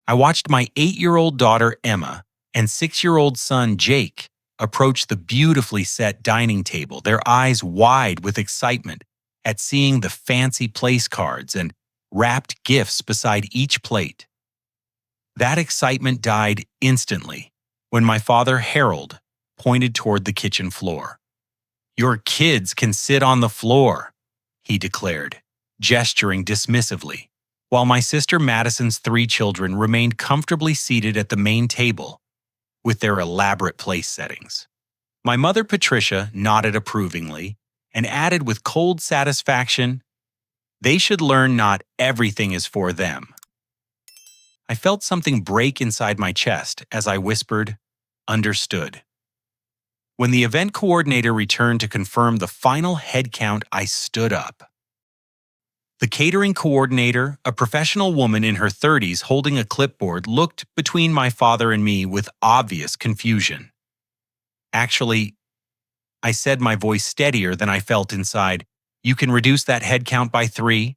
I watched my 8-year-old daughter, Emma, and 6-year-old son, Jake, approach the beautifully set dining table, their eyes wide with excitement at seeing the fancy place cards and wrapped gifts beside each plate. That excitement died instantly when my father, Harold, pointed toward the kitchen floor. "Your kids can sit on the floor," he declared, gesturing dismissively, while my sister Madison's 3 children remained comfortably seated at the main table with their elaborate place settings. My mother, Patricia, nodded approvingly and added with cold satisfaction, "They should learn not everything is for them." I felt something break inside my chest as I whispered, "Understood." When the event coordinator returned to confirm the final head count, I stood up. The catering coordinator, a professional woman in her 30s holding a clipboard, looked between my father and me with obvious confusion. "Actually," I said, my voice steadier than I felt inside, "you can reduce that head count by 3.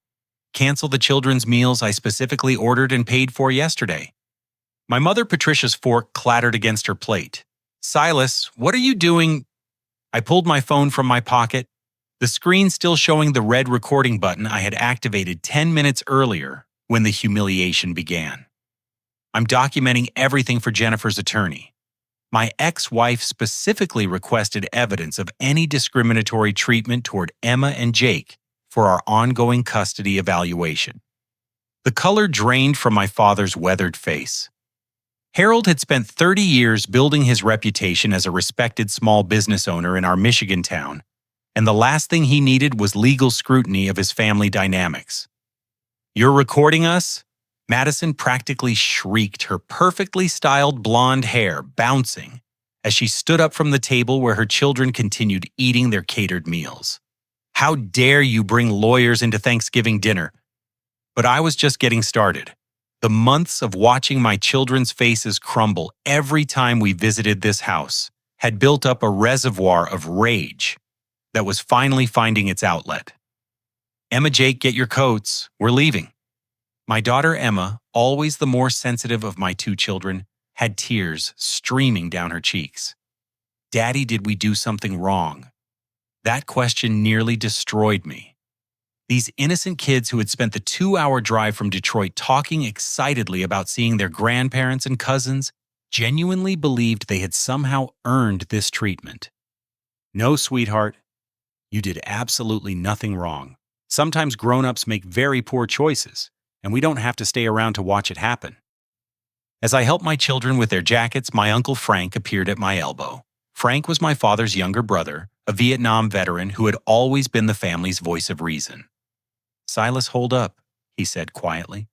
Cancel the children's meals I specifically ordered and paid for yesterday." My mother, Patricia's fork clattered against her plate. "Silas, what are you doing?" I pulled my phone from my pocket, the screen still showing the red recording button I had activated 10 minutes earlier when the humiliation began. "I'm documenting everything for Jennifer's attorney. My ex-wife specifically requested evidence of any discriminatory treatment toward Emma and Jake for our ongoing custody evaluation." The color drained from my father's weathered face. Harold had spent 30 years building his reputation as a respected small business owner in our Michigan town, and the last thing he needed was legal scrutiny of his family dynamics. "You're recording us?" Madison practically shrieked, her perfectly styled blonde hair bouncing as she stood up from the table where her children continued eating their catered meals. "How dare you bring lawyers into Thanksgiving dinner?" But I was just getting started. The months of watching my children's faces crumble every time we visited this house had built up a reservoir of rage that was finally finding its outlet. "Emma, Jake, get your coats. We're leaving." My daughter Emma, always the more sensitive of my 2 children, had tears streaming down her cheeks. "Daddy, did we do something wrong?" That question nearly destroyed me. These innocent kids who had spent the 2-hour drive from Detroit talking excitedly about seeing their grandparents and cousins genuinely believed they had somehow earned this treatment. "No, sweetheart, you did absolutely nothing wrong. Sometimes grown-ups make very poor choices, and we don't have to stay around to watch it happen." As I helped my children with their jackets, my Uncle Frank appeared at my elbow. Frank was my father's younger brother, a Vietnam veteran who had always been the family's voice of reason. "Silas, hold up," he said quietly.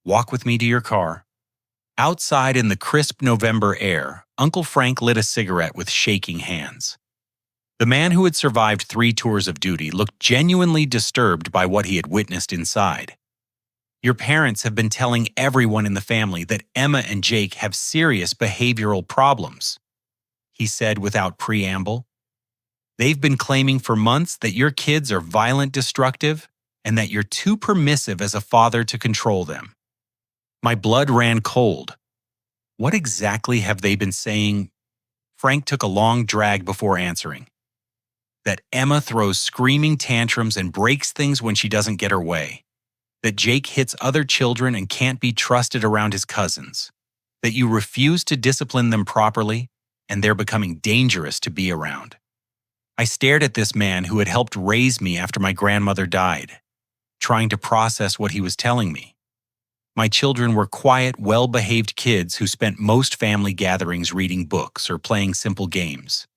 "Walk with me to your car." Outside in the crisp November air, Uncle Frank lit a cigarette with shaking hands. The man who had survived 3 tours of duty looked genuinely disturbed by what he had witnessed inside. "Your parents have been telling everyone in the family that Emma and Jake have serious behavioral problems," he said without preamble. "They've been claiming for months that your kids are violent, destructive, and that you're too permissive as a father to control them." My blood ran cold. What exactly have they been saying? Frank took a long drag before answering. "That Emma throws screaming tantrums and breaks things when she doesn't get her way. That Jake hits other children and can't be trusted around his cousins. That you refuse to discipline them properly, and they're becoming dangerous to be around." I stared at this man who had helped raise me after my grandmother died, trying to process what he was telling me. My children were quiet, well-behaved kids who spent most family gatherings reading books or playing simple games.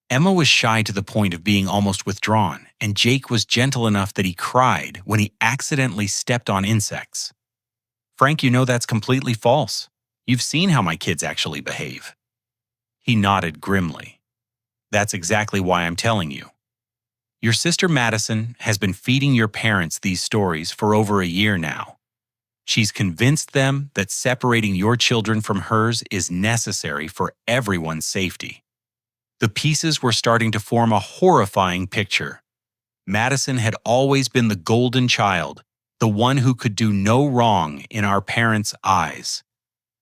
Emma was shy to the point of being almost withdrawn, and Jake was gentle enough that he cried when he accidentally stepped on insects. "Frank, you know that's completely false. You've seen how my kids actually behave." He nodded grimly. "That's exactly why I'm telling you. Your sister Madison has been feeding your parents these stories for over a year now. She's convinced them that separating your children from hers is necessary for everyone's safety." The pieces were starting to form a horrifying picture. Madison had always been the golden child, the one who could do no wrong in our parents' eyes.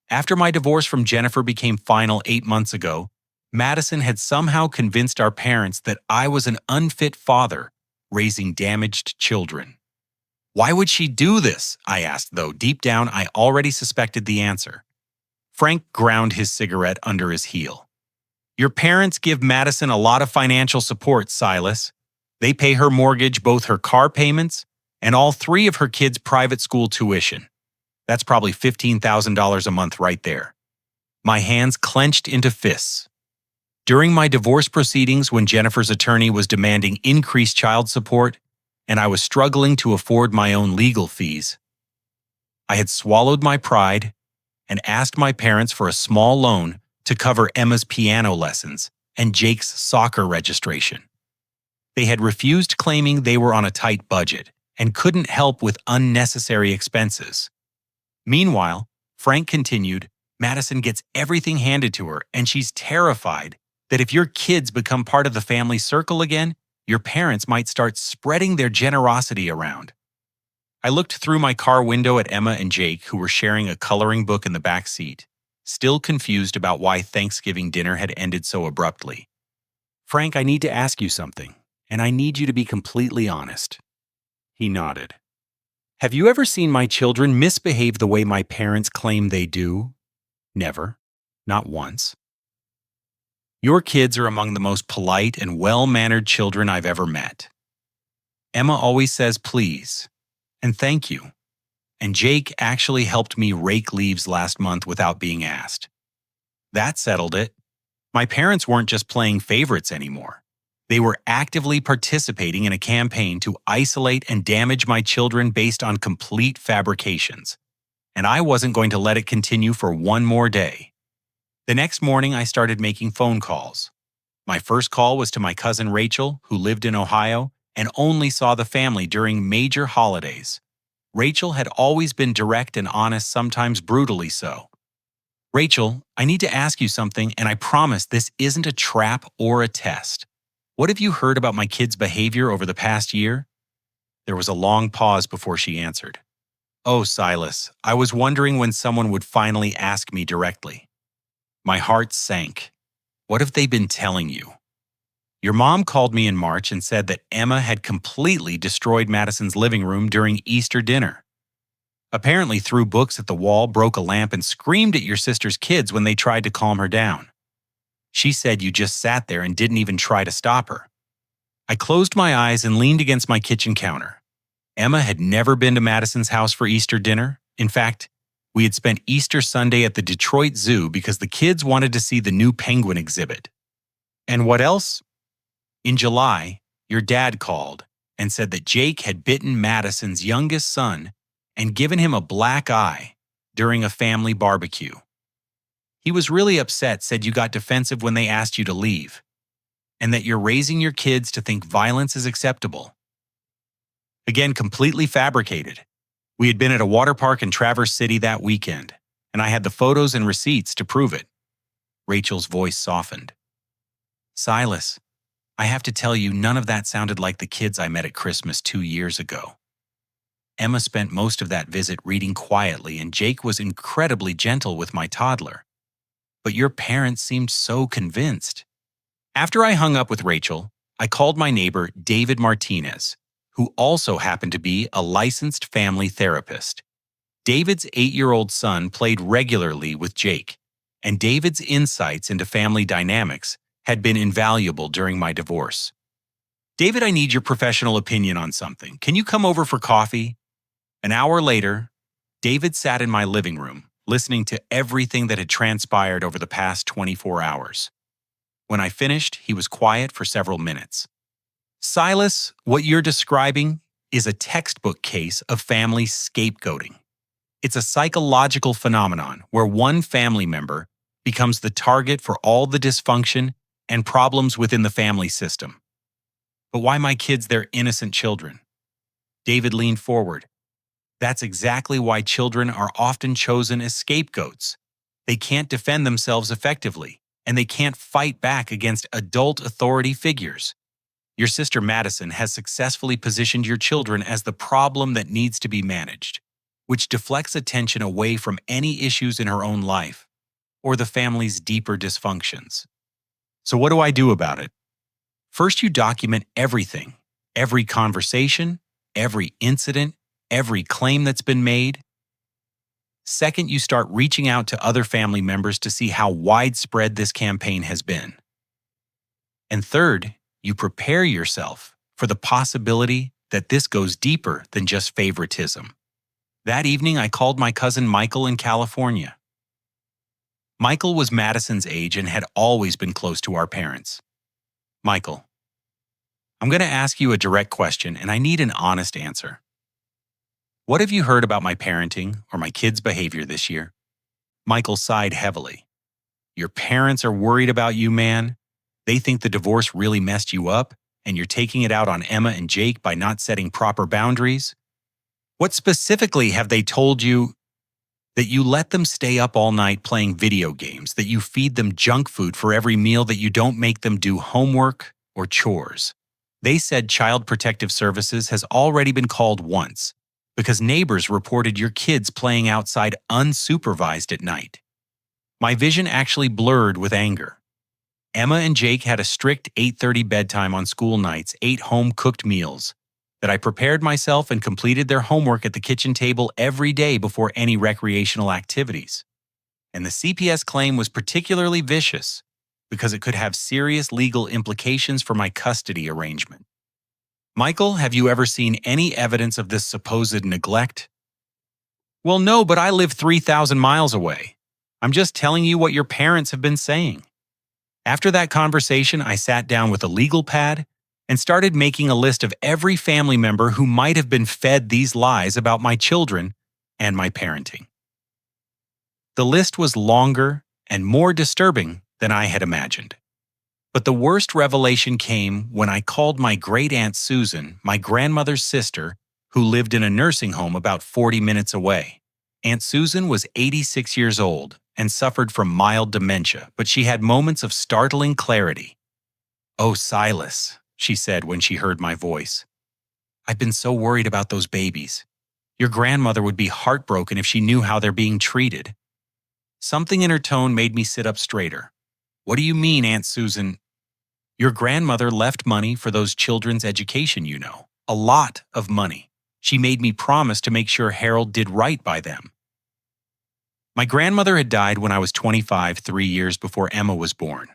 After my divorce from Jennifer became final 8 months ago, Madison had somehow convinced our parents that I was an unfit father raising damaged children. Why would she do this? I asked, though deep down I already suspected the answer. Frank ground his cigarette under his heel. Your parents give Madison a lot of financial support, Silas. They pay her mortgage, both her car payments, and all 3 of her kids' private school tuition. That's probably $15,000 a month right there. My hands clenched into fists. During my divorce proceedings, when Jennifer's attorney was demanding increased child support, and I was struggling to afford my own legal fees, I had swallowed my pride and asked my parents for a small loan to cover Emma's piano lessons and Jake's soccer registration. They had refused, claiming they were on a tight budget and couldn't help with unnecessary expenses. Meanwhile, Frank continued, Madison gets everything handed to her, and she's terrified that if your kids become part of the family circle again, your parents might start spreading their generosity around. I looked through my car window at Emma and Jake, who were sharing a coloring book in the back seat, still confused about why Thanksgiving dinner had ended so abruptly. Frank, I need to ask you something, and I need you to be completely honest. He nodded. Have you ever seen my children misbehave the way my parents claim they do? Never. Not once. Your kids are among the most polite and well-mannered children I've ever met. Emma always says please and thank you, and Jake actually helped me rake leaves last month without being asked. That settled it. My parents weren't just playing favorites anymore. They were actively participating in a campaign to isolate and damage my children based on complete fabrications, and I wasn't going to let it continue for one more day. The next morning, I started making phone calls. My first call was to my cousin Rachel, who lived in Ohio and only saw the family during major holidays. Rachel had always been direct and honest, sometimes brutally so. Rachel, I need to ask you something, and I promise this isn't a trap or a test. What have you heard about my kids' behavior over the past year? There was a long pause before she answered. Oh, Silas, I was wondering when someone would finally ask me directly. My heart sank. What have they been telling you? Your mom called me in March and said that Emma had completely destroyed Madison's living room during Easter dinner. Apparently threw books at the wall, broke a lamp, and screamed at your sister's kids when they tried to calm her down. She said you just sat there and didn't even try to stop her. I closed my eyes and leaned against my kitchen counter. Emma had never been to Madison's house for Easter dinner. In fact, we had spent Easter Sunday at the Detroit Zoo because the kids wanted to see the new penguin exhibit. And what else? In July, your dad called and said that Jake had bitten Madison's youngest son and given him a black eye during a family barbecue. He was really upset, said you got defensive when they asked you to leave, and that you're raising your kids to think violence is acceptable. Again, completely fabricated. We had been at a water park in Traverse City that weekend, and I had the photos and receipts to prove it. Rachel's voice softened. Silas, I have to tell you, none of that sounded like the kids I met at Christmas 2 years ago. Emma spent most of that visit reading quietly, and Jake was incredibly gentle with my toddler. But your parents seemed so convinced. After I hung up with Rachel, I called my neighbor, David Martinez, who also happened to be a licensed family therapist. David's 8-year-old son played regularly with Jake, and David's insights into family dynamics had been invaluable during my divorce. David, I need your professional opinion on something. Can you come over for coffee? An hour later, David sat in my living room, listening to everything that had transpired over the past 24 hours. When I finished, he was quiet for several minutes. Silas, what you're describing is a textbook case of family scapegoating. It's a psychological phenomenon where one family member becomes the target for all the dysfunction and problems within the family system. But why my kids? They're innocent children. David leaned forward. That's exactly why children are often chosen as scapegoats. They can't defend themselves effectively, and they can't fight back against adult authority figures. Your sister Madison has successfully positioned your children as the problem that needs to be managed, which deflects attention away from any issues in her own life or the family's deeper dysfunctions. So what do I do about it? First, you document everything, every conversation, every incident, every claim that's been made. Second, you start reaching out to other family members to see how widespread this campaign has been. And third, you prepare yourself for the possibility that this goes deeper than just favoritism. That evening, I called my cousin Michael in California. Michael was Madison's age and had always been close to our parents. Michael, I'm going to ask you a direct question, and I need an honest answer. What have you heard about my parenting or my kids' behavior this year? Michael sighed heavily. Your parents are worried about you, man. They think the divorce really messed you up, and you're taking it out on Emma and Jake by not setting proper boundaries. What specifically have they told you? That you let them stay up all night playing video games, that you feed them junk food for every meal, that you don't make them do homework or chores. They said Child Protective Services has already been called once because neighbors reported your kids playing outside unsupervised at night. My vision actually blurred with anger. Emma and Jake had a strict 8:30 bedtime on school nights, ate home-cooked meals, that I prepared myself and completed their homework at the kitchen table every day before any recreational activities. And the CPS claim was particularly vicious because it could have serious legal implications for my custody arrangement. Michael, have you ever seen any evidence of this supposed neglect? Well, no, but I live 3,000 miles away. I'm just telling you what your parents have been saying. After that conversation, I sat down with a legal pad and started making a list of every family member who might have been fed these lies about my children and my parenting. The list was longer and more disturbing than I had imagined. But the worst revelation came when I called my great-aunt Susan, my grandmother's sister, who lived in a nursing home about 40 minutes away. Aunt Susan was 86 years old and suffered from mild dementia, but she had moments of startling clarity. "Oh, Silas," she said when she heard my voice. "I've been so worried about those babies. Your grandmother would be heartbroken if she knew how they're being treated." Something in her tone made me sit up straighter. "What do you mean, Aunt Susan?" "Your grandmother left money for those children's education, you know. A lot of money. She made me promise to make sure Harold did right by them." My grandmother had died when I was 25, 3 years before Emma was born.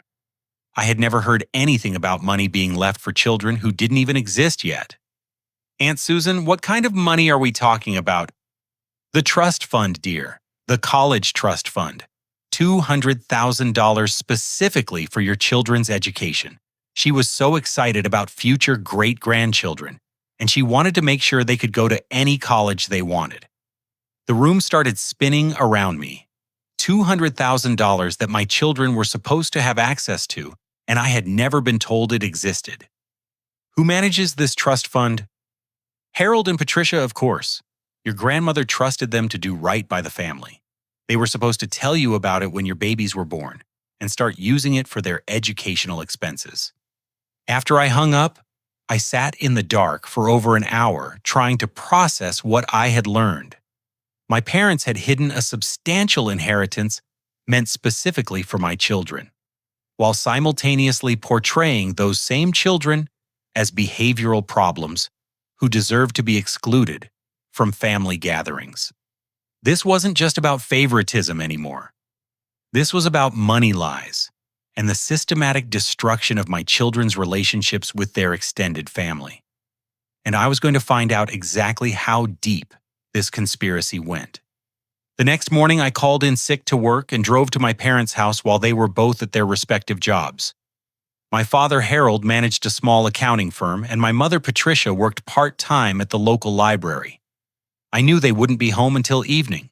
I had never heard anything about money being left for children who didn't even exist yet. "Aunt Susan, what kind of money are we talking about?" "The trust fund, dear. The college trust fund. $200,000 specifically for your children's education." She was so excited about future great-grandchildren, and she wanted to make sure they could go to any college they wanted. The room started spinning around me. $200,000 that my children were supposed to have access to, and I had never been told it existed. Who manages this trust fund? Harold and Patricia, of course. Your grandmother trusted them to do right by the family. They were supposed to tell you about it when your babies were born and start using it for their educational expenses. After I hung up, I sat in the dark for over an hour trying to process what I had learned. My parents had hidden a substantial inheritance meant specifically for my children, while simultaneously portraying those same children as behavioral problems who deserve to be excluded from family gatherings. This wasn't just about favoritism anymore. This was about money lies and the systematic destruction of my children's relationships with their extended family. And I was going to find out exactly how deep this conspiracy went. The next morning, I called in sick to work and drove to my parents' house while they were both at their respective jobs. My father, Harold, managed a small accounting firm, and my mother, Patricia, worked part-time at the local library. I knew they wouldn't be home until evening.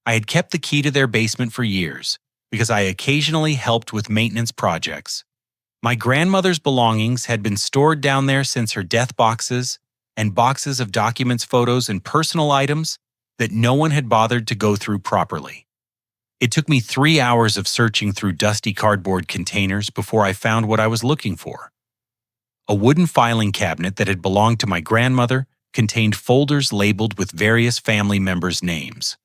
I had kept the key to their basement for years because I occasionally helped with maintenance projects. My grandmother's belongings had been stored down there since her death boxes and boxes of documents, photos, and personal items that no one had bothered to go through properly. It took me 3 hours of searching through dusty cardboard containers before I found what I was looking for. A wooden filing cabinet that had belonged to my grandmother contained folders labeled with various family members' names.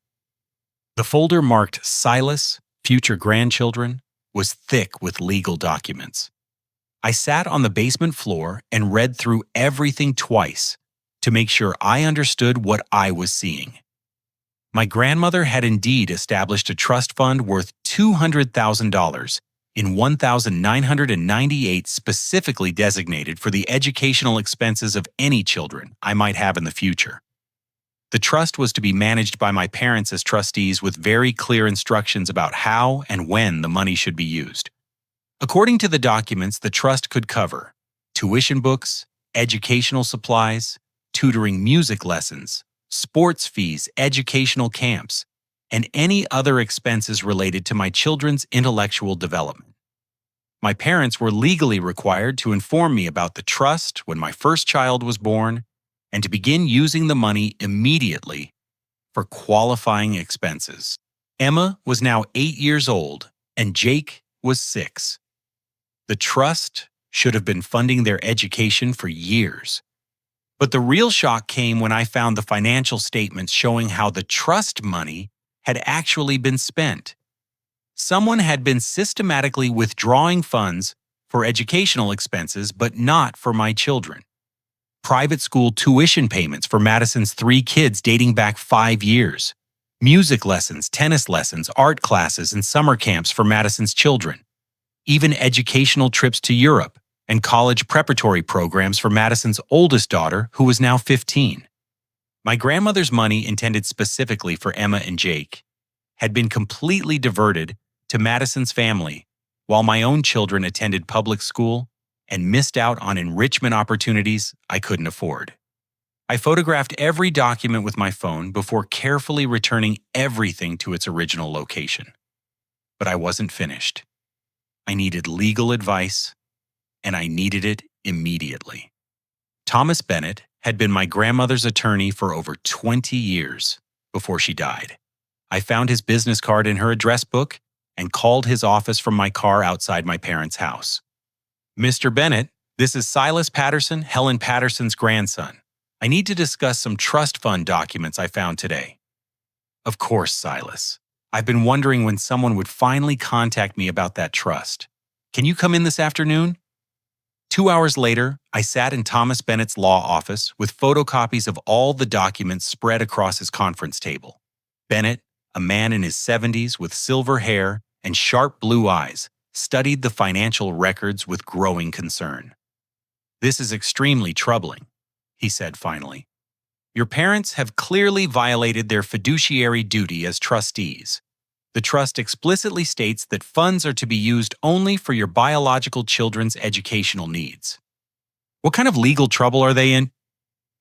The folder marked Silas, future grandchildren, was thick with legal documents. I sat on the basement floor and read through everything twice to make sure I understood what I was seeing. My grandmother had indeed established a trust fund worth $200,000 in 1998 specifically designated for the educational expenses of any children I might have in the future. The trust was to be managed by my parents as trustees with very clear instructions about how and when the money should be used. According to the documents, the trust could cover tuition books, educational supplies, tutoring music lessons, sports fees, educational camps, and any other expenses related to my children's intellectual development. My parents were legally required to inform me about the trust when my first child was born and to begin using the money immediately for qualifying expenses. Emma was now 8 years old and Jake was 6. The trust should have been funding their education for years. But the real shock came when I found the financial statements showing how the trust money had actually been spent. Someone had been systematically withdrawing funds for educational expenses, but not for my children. Private school tuition payments for Madison's 3 kids dating back 5 years. Music lessons, tennis lessons, art classes, and summer camps for Madison's children. Even educational trips to Europe and college preparatory programs for Madison's oldest daughter, who was now 15. My grandmother's money intended specifically for Emma and Jake had been completely diverted to Madison's family, while my own children attended public school and missed out on enrichment opportunities I couldn't afford. I photographed every document with my phone before carefully returning everything to its original location. But I wasn't finished. I needed legal advice, and I needed it immediately. Thomas Bennett had been my grandmother's attorney for over 20 years before she died. I found his business card in her address book and called his office from my car outside my parents' house. Mr. Bennett, this is Silas Patterson, Helen Patterson's grandson. I need to discuss some trust fund documents I found today. Of course, Silas. I've been wondering when someone would finally contact me about that trust. Can you come in this afternoon? 2 hours later, I sat in Thomas Bennett's law office with photocopies of all the documents spread across his conference table. Bennett, a man in his 70s with silver hair and sharp blue eyes, studied the financial records with growing concern. "This is extremely troubling," he said finally. "Your parents have clearly violated their fiduciary duty as trustees. The trust explicitly states that funds are to be used only for your biological children's educational needs." "What kind of legal trouble are they in?"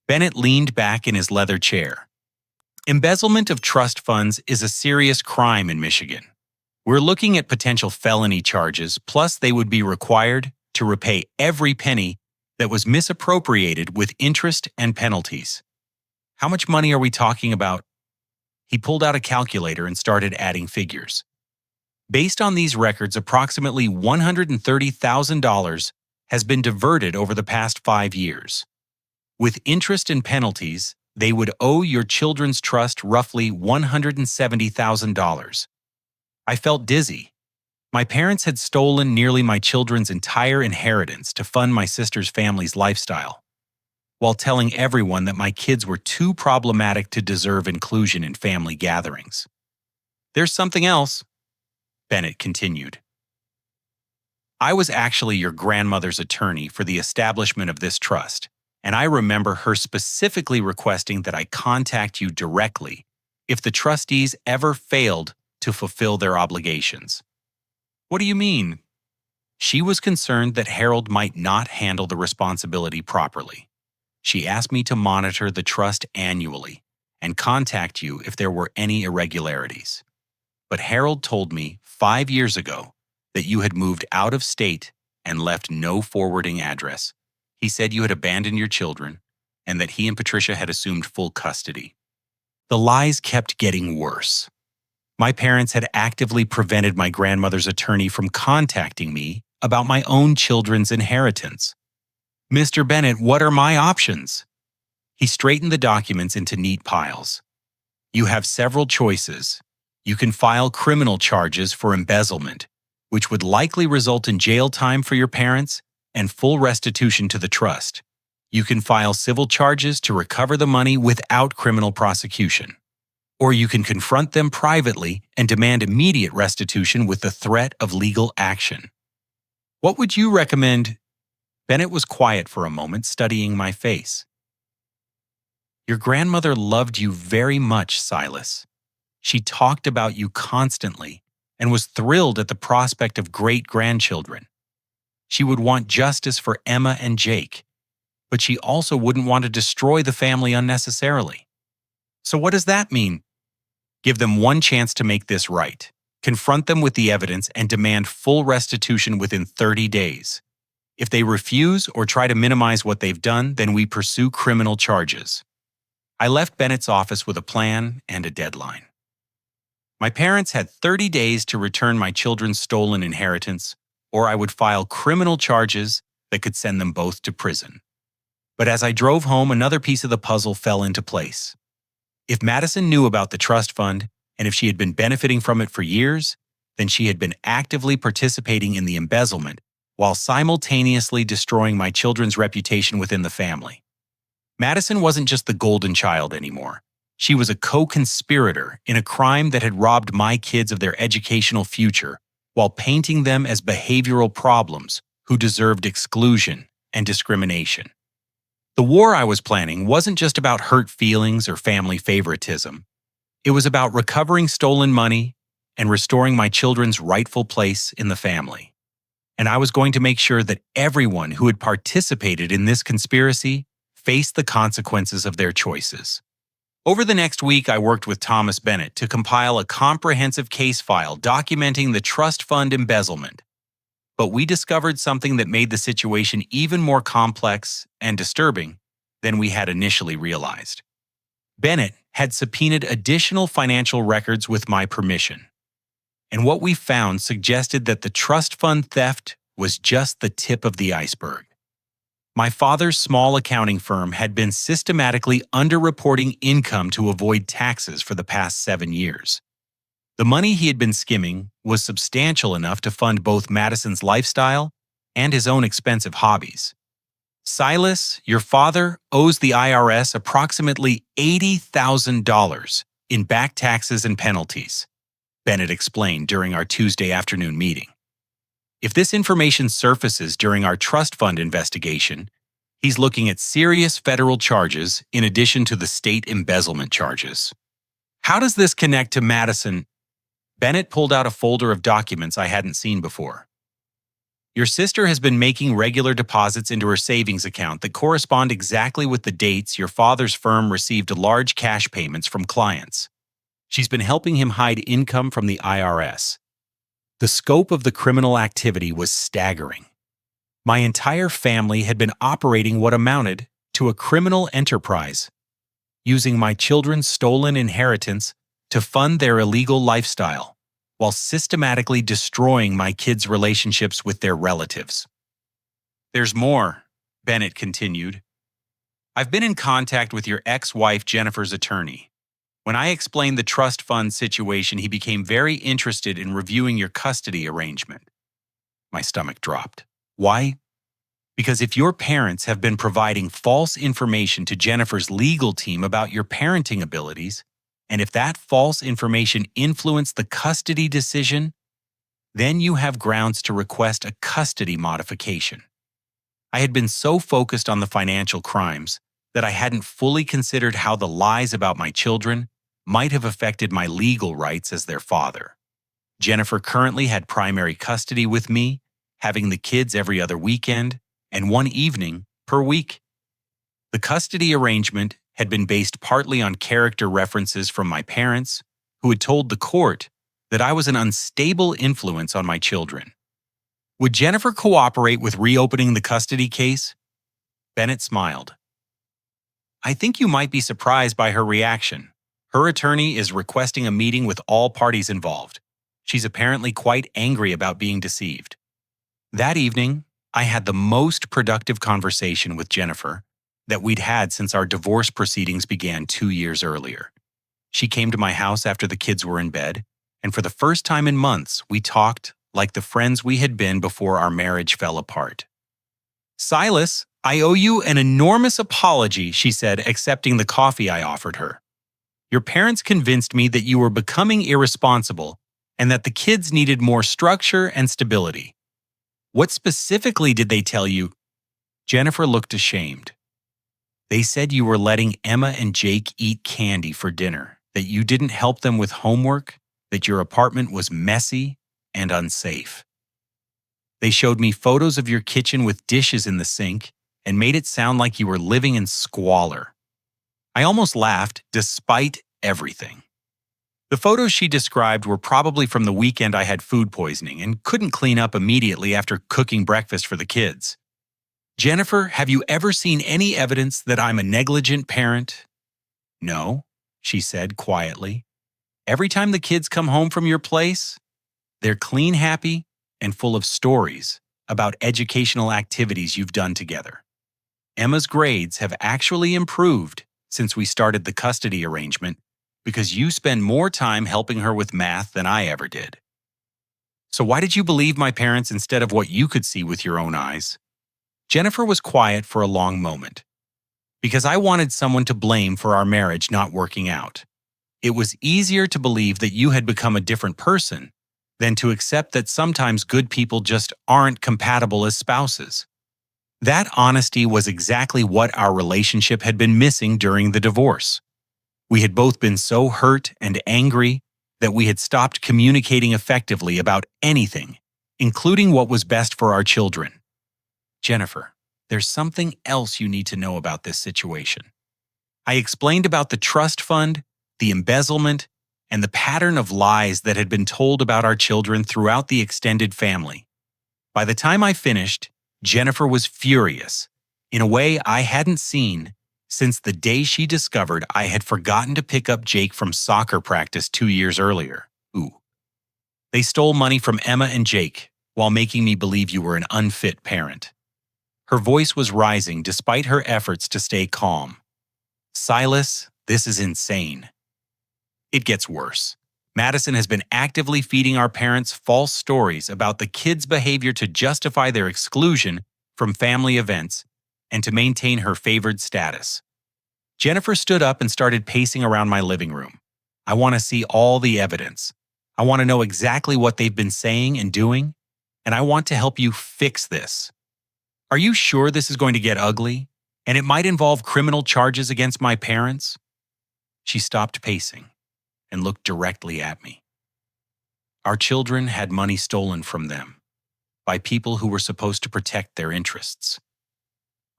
Bennett leaned back in his leather chair. "Embezzlement of trust funds is a serious crime in Michigan. We're looking at potential felony charges, plus they would be required to repay every penny that was misappropriated with interest and penalties." "How much money are we talking about?" He pulled out a calculator and started adding figures. "Based on these records, approximately $130,000 has been diverted over the past 5 years. With interest and penalties, they would owe your children's trust roughly $170,000. I felt dizzy. My parents had stolen nearly my children's entire inheritance to fund my sister's family's lifestyle, while telling everyone that my kids were too problematic to deserve inclusion in family gatherings. "There's something else," Bennett continued. "I was actually your grandmother's attorney for the establishment of this trust, and I remember her specifically requesting that I contact you directly if the trustees ever failed to fulfill their obligations." "What do you mean?" "She was concerned that Harold might not handle the responsibility properly. She asked me to monitor the trust annually and contact you if there were any irregularities. But Harold told me 5 years ago that you had moved out of state and left no forwarding address. He said you had abandoned your children and that he and Patricia had assumed full custody." The lies kept getting worse. My parents had actively prevented my grandmother's attorney from contacting me about my own children's inheritance. Mr. Bennett, what are my options? He straightened the documents into neat piles. You have several choices. You can file criminal charges for embezzlement, which would likely result in jail time for your parents and full restitution to the trust. You can file civil charges to recover the money without criminal prosecution. Or you can confront them privately and demand immediate restitution with the threat of legal action. What would you recommend? Bennett was quiet for a moment, studying my face. Your grandmother loved you very much, Silas. She talked about you constantly and was thrilled at the prospect of great-grandchildren. She would want justice for Emma and Jake, but she also wouldn't want to destroy the family unnecessarily. So what does that mean? Give them one chance to make this right. Confront them with the evidence and demand full restitution within 30 days. If they refuse or try to minimize what they've done, then we pursue criminal charges. I left Bennett's office with a plan and a deadline. My parents had 30 days to return my children's stolen inheritance, or I would file criminal charges that could send them both to prison. But as I drove home, another piece of the puzzle fell into place. If Madison knew about the trust fund, and if she had been benefiting from it for years, then she had been actively participating in the embezzlement while simultaneously destroying my children's reputation within the family. Madison wasn't just the golden child anymore. She was a co-conspirator in a crime that had robbed my kids of their educational future while painting them as behavioral problems who deserved exclusion and discrimination. The war I was planning wasn't just about hurt feelings or family favoritism. It was about recovering stolen money and restoring my children's rightful place in the family. And I was going to make sure that everyone who had participated in this conspiracy faced the consequences of their choices. Over the next week, I worked with Thomas Bennett to compile a comprehensive case file documenting the trust fund embezzlement. But we discovered something that made the situation even more complex and disturbing than we had initially realized. Bennett had subpoenaed additional financial records with my permission. And what we found suggested that the trust fund theft was just the tip of the iceberg. My father's small accounting firm had been systematically underreporting income to avoid taxes for the past 7 years. The money he had been skimming was substantial enough to fund both Madison's lifestyle and his own expensive hobbies. Silas, your father, owes the IRS approximately $80,000 in back taxes and penalties, Bennett explained during our Tuesday afternoon meeting. If this information surfaces during our trust fund investigation, he's looking at serious federal charges in addition to the state embezzlement charges. How does this connect to Madison? Bennett pulled out a folder of documents I hadn't seen before. Your sister has been making regular deposits into her savings account that correspond exactly with the dates your father's firm received large cash payments from clients. She's been helping him hide income from the IRS. The scope of the criminal activity was staggering. My entire family had been operating what amounted to a criminal enterprise, using my children's stolen inheritance to fund their illegal lifestyle, while systematically destroying my kids' relationships with their relatives. There's more, Bennett continued. I've been in contact with your ex-wife Jennifer's attorney. When I explained the trust fund situation, he became very interested in reviewing your custody arrangement. My stomach dropped. Why? Because if your parents have been providing false information to Jennifer's legal team about your parenting abilities, and if that false information influenced the custody decision, then you have grounds to request a custody modification. I had been so focused on the financial crimes that I hadn't fully considered how the lies about my children might have affected my legal rights as their father. Jennifer currently had primary custody with me, having the kids every other weekend and one evening per week. The custody arrangement had been based partly on character references from my parents, who had told the court that I was an unstable influence on my children. Would Jennifer cooperate with reopening the custody case? Bennett smiled. I think you might be surprised by her reaction. Her attorney is requesting a meeting with all parties involved. She's apparently quite angry about being deceived. That evening, I had the most productive conversation with Jennifer that we'd had since our divorce proceedings began 2 years earlier. She came to my house after the kids were in bed, and for the first time in months, we talked like the friends we had been before our marriage fell apart. "Silas, I owe you an enormous apology," she said, accepting the coffee I offered her. "Your parents convinced me that you were becoming irresponsible and that the kids needed more structure and stability. What specifically did they tell you?" Jennifer looked ashamed. "They said you were letting Emma and Jake eat candy for dinner, that you didn't help them with homework, that your apartment was messy and unsafe. They showed me photos of your kitchen with dishes in the sink and made it sound like you were living in squalor." I almost laughed, despite everything. The photos she described were probably from the weekend I had food poisoning and couldn't clean up immediately after cooking breakfast for the kids. "Jennifer, have you ever seen any evidence that I'm a negligent parent?" "No," she said quietly. "Every time the kids come home from your place, they're clean, happy, and full of stories about educational activities you've done together. Emma's grades have actually improved since we started the custody arrangement because you spend more time helping her with math than I ever did. So why did you believe my parents instead of what you could see with your own eyes?" Jennifer was quiet for a long moment. "Because I wanted someone to blame for our marriage not working out. It was easier to believe that you had become a different person than to accept that sometimes good people just aren't compatible as spouses." That honesty was exactly what our relationship had been missing during the divorce. We had both been so hurt and angry that we had stopped communicating effectively about anything, including what was best for our children. "Jennifer, there's something else you need to know about this situation." I explained about the trust fund, the embezzlement, and the pattern of lies that had been told about our children throughout the extended family. By the time I finished, Jennifer was furious, in a way I hadn't seen since the day she discovered I had forgotten to pick up Jake from soccer practice 2 years earlier. "Ooh. They stole money from Emma and Jake while making me believe you were an unfit parent." Her voice was rising despite her efforts to stay calm. "Silas, this is insane. It gets worse. Madison has been actively feeding our parents false stories about the kids' behavior to justify their exclusion from family events and to maintain her favored status." Jennifer stood up and started pacing around my living room. "I want to see all the evidence. I want to know exactly what they've been saying and doing, and I want to help you fix this. Are you sure this is going to get ugly, and it might involve criminal charges against my parents?" She stopped pacing and looked directly at me. "Our children had money stolen from them by people who were supposed to protect their interests.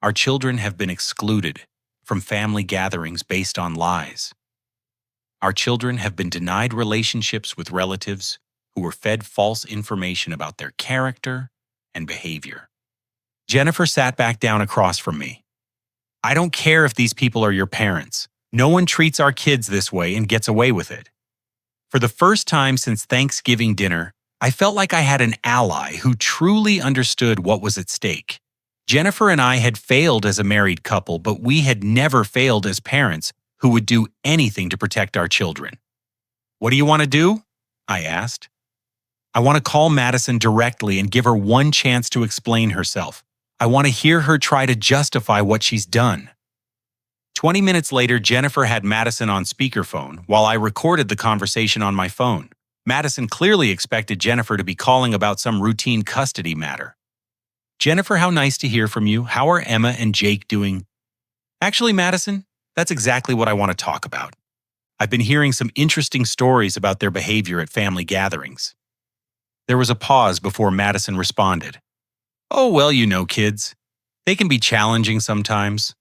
Our children have been excluded from family gatherings based on lies. Our children have been denied relationships with relatives who were fed false information about their character and behavior." Jennifer sat back down across from me. "I don't care if these people are your parents. No one treats our kids this way and gets away with it." For the first time since Thanksgiving dinner, I felt like I had an ally who truly understood what was at stake. Jennifer and I had failed as a married couple, but we had never failed as parents who would do anything to protect our children. "What do you want to do?" I asked. "I want to call Madison directly and give her one chance to explain herself. I want to hear her try to justify what she's done." 20 minutes later, Jennifer had Madison on speakerphone while I recorded the conversation on my phone. Madison clearly expected Jennifer to be calling about some routine custody matter. "Jennifer, how nice to hear from you. How are Emma and Jake doing?" "Actually, Madison, that's exactly what I want to talk about. I've been hearing some interesting stories about their behavior at family gatherings." There was a pause before Madison responded. "Oh, well, you know kids. They can be challenging sometimes."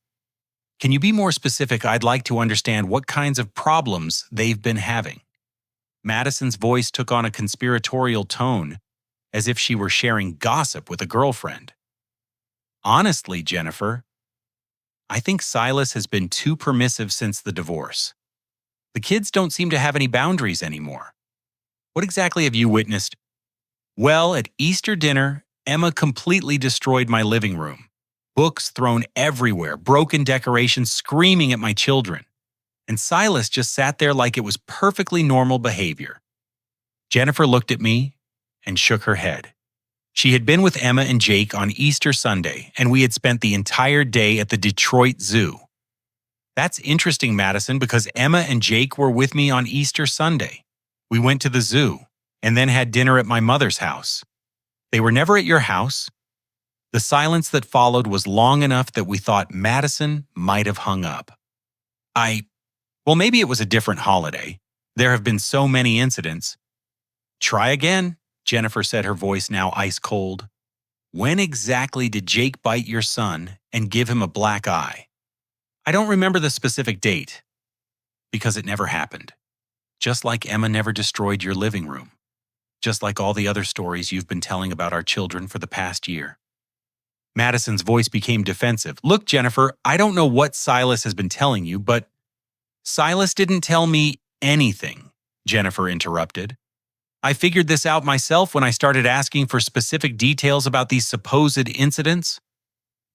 "Can you be more specific? I'd like to understand what kinds of problems they've been having." Madison's voice took on a conspiratorial tone, as if she were sharing gossip with a girlfriend. "Honestly, Jennifer, I think Silas has been too permissive since the divorce. The kids don't seem to have any boundaries anymore." "What exactly have you witnessed?" "Well, at Easter dinner, Emma completely destroyed my living room. Books thrown everywhere, broken decorations screaming at my children. And Silas just sat there like it was perfectly normal behavior. Jennifer looked at me and shook her head. She had been with Emma and Jake on Easter Sunday, and we had spent the entire day at the Detroit Zoo. That's interesting, Madison, because Emma and Jake were with me on Easter Sunday. We went to the zoo and then had dinner at my mother's house. They were never at your house. The silence that followed was long enough that we thought Madison might have hung up. Well, maybe it was a different holiday. There have been so many incidents. Try again, Jennifer said, her voice now ice cold. When exactly did Jake bite your son and give him a black eye? I don't remember the specific date, because it never happened. Just like Emma never destroyed your living room. Just like all the other stories you've been telling about our children for the past year. Madison's voice became defensive. Look, Jennifer, I don't know what Silas has been telling you, but Silas didn't tell me anything, Jennifer interrupted. I figured this out myself when I started asking for specific details about these supposed incidents.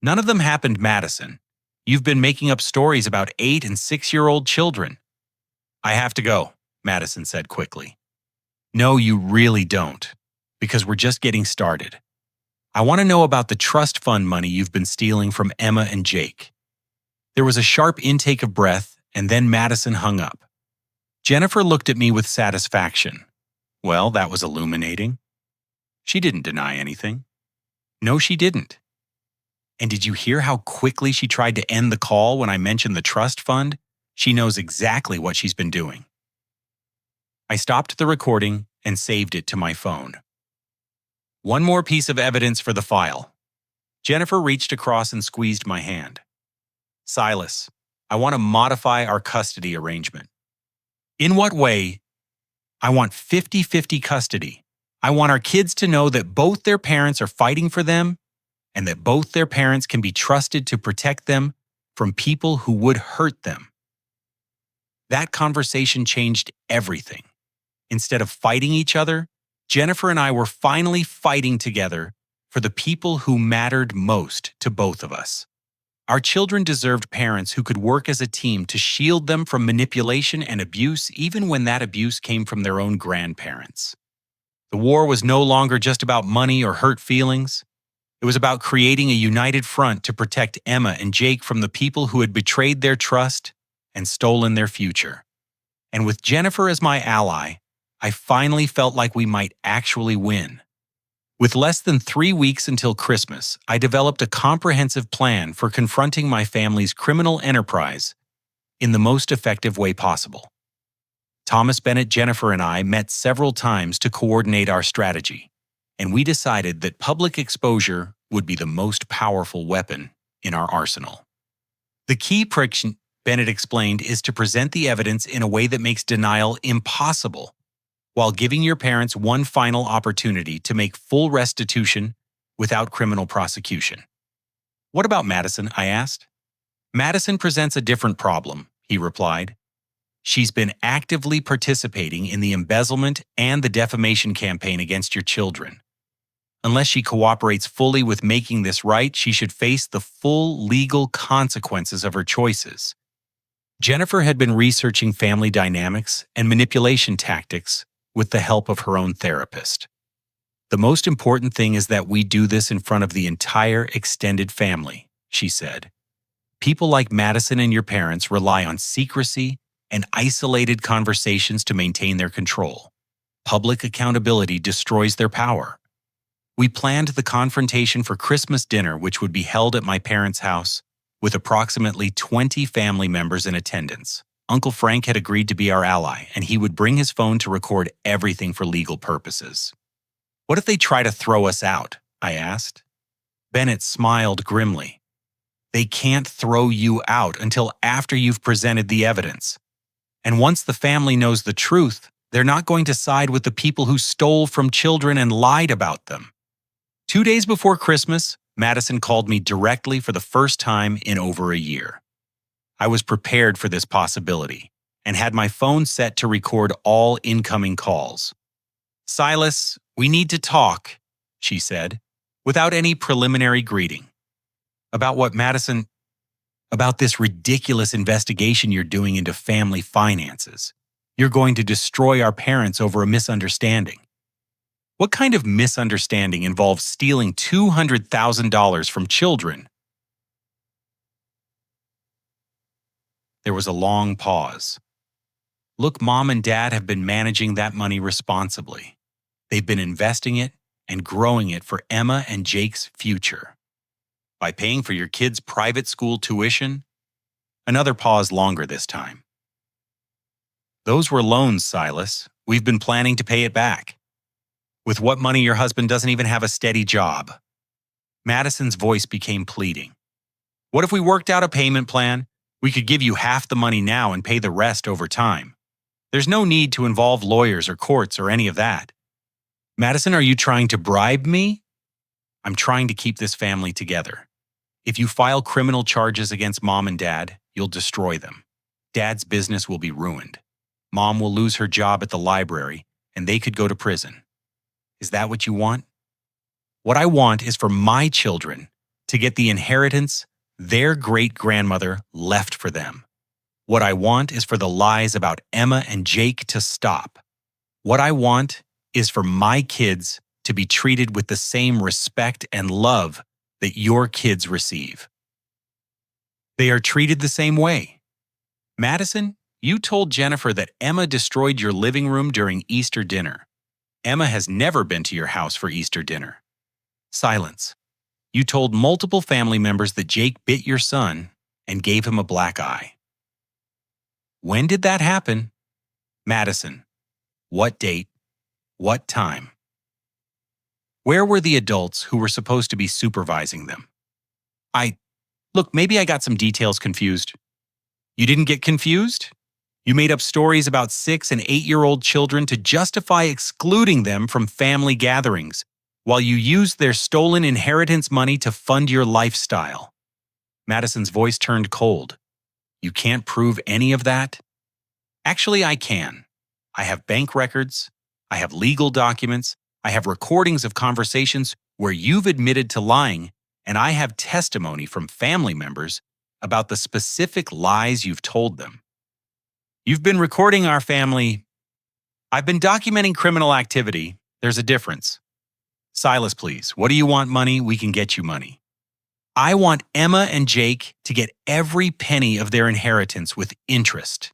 None of them happened, Madison. You've been making up stories about 8- and 6-year-old children. I have to go, Madison said quickly. No, you really don't, because we're just getting started. I want to know about the trust fund money you've been stealing from Emma and Jake. There was a sharp intake of breath, and then Madison hung up. Jennifer looked at me with satisfaction. Well, that was illuminating. She didn't deny anything. No, she didn't. And did you hear how quickly she tried to end the call when I mentioned the trust fund? She knows exactly what she's been doing. I stopped the recording and saved it to my phone. One more piece of evidence for the file. Jennifer reached across and squeezed my hand. Silas, I want to modify our custody arrangement. In what way? I want 50-50 custody. I want our kids to know that both their parents are fighting for them and that both their parents can be trusted to protect them from people who would hurt them. That conversation changed everything. Instead of fighting each other, Jennifer and I were finally fighting together for the people who mattered most to both of us. Our children deserved parents who could work as a team to shield them from manipulation and abuse, even when that abuse came from their own grandparents. The war was no longer just about money or hurt feelings. It was about creating a united front to protect Emma and Jake from the people who had betrayed their trust and stolen their future. And with Jennifer as my ally, I finally felt like we might actually win. With less than 3 weeks until Christmas, I developed a comprehensive plan for confronting my family's criminal enterprise in the most effective way possible. Thomas Bennett, Jennifer, and I met several times to coordinate our strategy, and we decided that public exposure would be the most powerful weapon in our arsenal. The key, Bennett explained, is to present the evidence in a way that makes denial impossible, while giving your parents one final opportunity to make full restitution without criminal prosecution. What about Madison? I asked. Madison presents a different problem, he replied. She's been actively participating in the embezzlement and the defamation campaign against your children. Unless she cooperates fully with making this right, she should face the full legal consequences of her choices. Jennifer had been researching family dynamics and manipulation tactics with the help of her own therapist. The most important thing is that we do this in front of the entire extended family, she said. People like Madison and your parents rely on secrecy and isolated conversations to maintain their control. Public accountability destroys their power. We planned the confrontation for Christmas dinner, which would be held at my parents' house, with approximately 20 family members in attendance. Uncle Frank had agreed to be our ally, and he would bring his phone to record everything for legal purposes. What if they try to throw us out? I asked. Bennett smiled grimly. They can't throw you out until after you've presented the evidence. And once the family knows the truth, they're not going to side with the people who stole from children and lied about them. 2 days before Christmas, Madison called me directly for the first time in over a year. I was prepared for this possibility and had my phone set to record all incoming calls. Silas, we need to talk, she said. without any preliminary greeting. About what, Madison? About this ridiculous investigation you're doing into family finances. You're going to destroy our parents over a misunderstanding. What kind of misunderstanding involves stealing $200,000 from children? There was a long pause. Look, Mom and Dad have been managing that money responsibly. They've been investing it and growing it for Emma and Jake's future. By paying for your kids' private school tuition? Another pause longer this time. Those were loans, Silas. We've been planning to pay it back. With what money your husband doesn't even have a steady job? Madison's voice became pleading. What if we worked out a payment plan? We could give you half the money now and pay the rest over time. There's no need to involve lawyers or courts or any of that. Madison, are you trying to bribe me? I'm trying to keep this family together. If you file criminal charges against Mom and Dad, you'll destroy them. Dad's business will be ruined. Mom will lose her job at the library, and they could go to prison. Is that what you want? What I want is for my children to get the inheritance their great-grandmother left for them. What I want is for the lies about Emma and Jake to stop. What I want is for my kids to be treated with the same respect and love that your kids receive. They are treated the same way. Madison, you told Jennifer that Emma destroyed your living room during Easter dinner. Emma has never been to your house for Easter dinner. Silence. You told multiple family members that Jake bit your son and gave him a black eye. When did that happen? Madison. What date? What time? Where were the adults who were supposed to be supervising them? Look, maybe I got some details confused. You didn't get confused? You made up stories about 6- and 8-year-old children to justify excluding them from family gatherings, while you used their stolen inheritance money to fund your lifestyle. Madison's voice turned cold. You can't prove any of that? Actually, I can. I have bank records. I have legal documents. I have recordings of conversations where you've admitted to lying, and I have testimony from family members about the specific lies you've told them. You've been recording our family. I've been documenting criminal activity. There's a difference. Silas, please. What do you want money? We can get you money. I want Emma and Jake to get every penny of their inheritance with interest.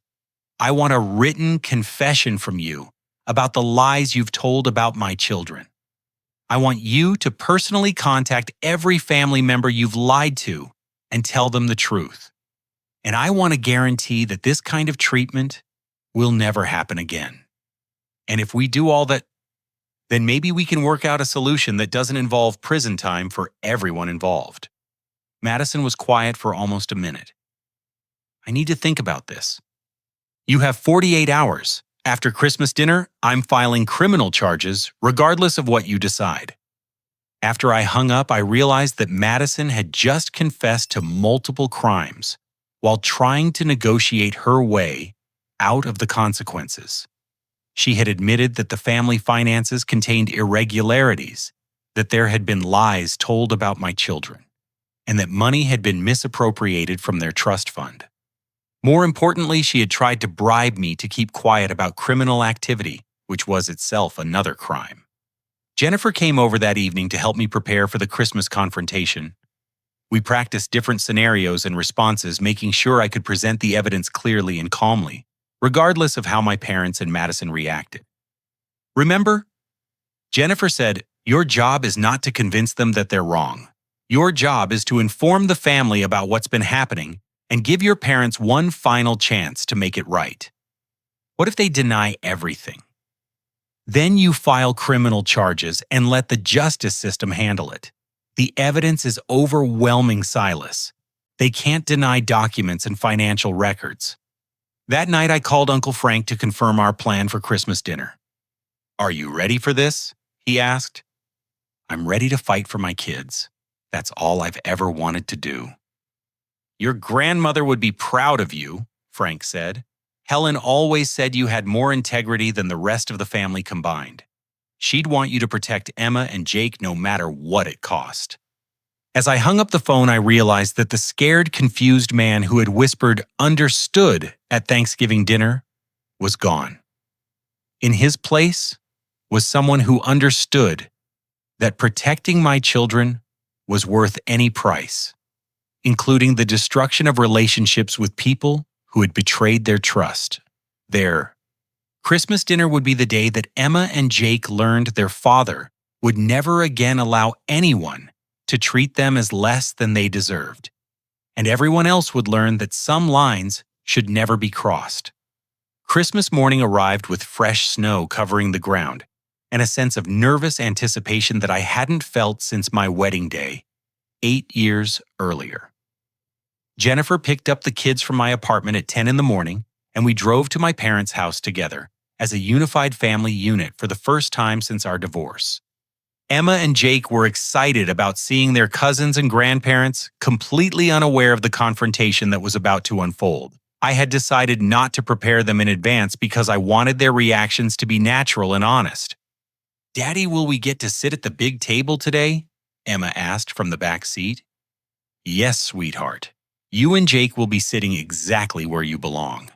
I want a written confession from you about the lies you've told about my children. I want you to personally contact every family member you've lied to and tell them the truth. And I want to guarantee that this kind of treatment will never happen again. And if we do all that, then maybe we can work out a solution that doesn't involve prison time for everyone involved. Madison was quiet for almost a minute. I need to think about this. You have 48 hours. After Christmas dinner, I'm filing criminal charges regardless of what you decide. After I hung up, I realized that Madison had just confessed to multiple crimes while trying to negotiate her way out of the consequences. She had admitted that the family finances contained irregularities, that there had been lies told about my children, and that money had been misappropriated from their trust fund. More importantly, she had tried to bribe me to keep quiet about criminal activity, which was itself another crime. Jennifer came over that evening to help me prepare for the Christmas confrontation. We practiced different scenarios and responses, making sure I could present the evidence clearly and calmly, regardless of how my parents and Madison reacted. Remember? Jennifer said, "Your job is not to convince them that they're wrong. Your job is to inform the family about what's been happening and give your parents one final chance to make it right. What if they deny everything? Then you file criminal charges and let the justice system handle it. The evidence is overwhelming, Silas. They can't deny documents and financial records." That night, I called Uncle Frank to confirm our plan for Christmas dinner. "Are you ready for this?" he asked. "I'm ready to fight for my kids. That's all I've ever wanted to do." "Your grandmother would be proud of you," Frank said. "Helen always said you had more integrity than the rest of the family combined. She'd want you to protect Emma and Jake no matter what it cost. As I hung up the phone, I realized that the scared, confused man who had whispered "understood" at Thanksgiving dinner was gone. In his place was someone who understood that protecting my children was worth any price, including the destruction of relationships with people who had betrayed their trust. Their Christmas dinner would be the day that Emma and Jake learned their father would never again allow anyone to treat them as less than they deserved, and everyone else would learn that some lines should never be crossed. Christmas morning arrived with fresh snow covering the ground and a sense of nervous anticipation that I hadn't felt since my wedding day, 8 years earlier. Jennifer picked up the kids from my apartment at 10 in the morning, and we drove to my parents' house together as a unified family unit for the first time since our divorce. Emma and Jake were excited about seeing their cousins and grandparents, completely unaware of the confrontation that was about to unfold. I had decided not to prepare them in advance because I wanted their reactions to be natural and honest. "Daddy, will we get to sit at the big table today?" Emma asked from the back seat. "Yes, sweetheart. You and Jake will be sitting exactly where you belong."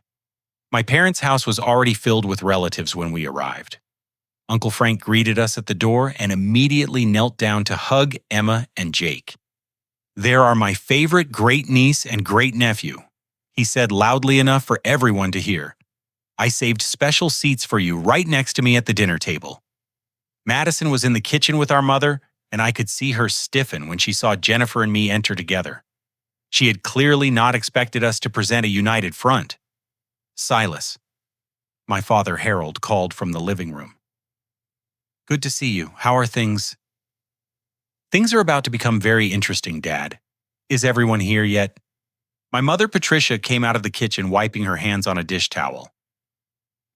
My parents' house was already filled with relatives when we arrived. Uncle Frank greeted us at the door and immediately knelt down to hug Emma and Jake. "There are my favorite great-niece and great-nephew," he said loudly enough for everyone to hear. "I saved special seats for you right next to me at the dinner table." Madison was in the kitchen with our mother, and I could see her stiffen when she saw Jennifer and me enter together. She had clearly not expected us to present a united front. "Silas," my father Harold called from the living room. "Good to see you. How are things?" "Things are about to become very interesting, Dad. Is everyone here yet?" My mother Patricia came out of the kitchen wiping her hands on a dish towel.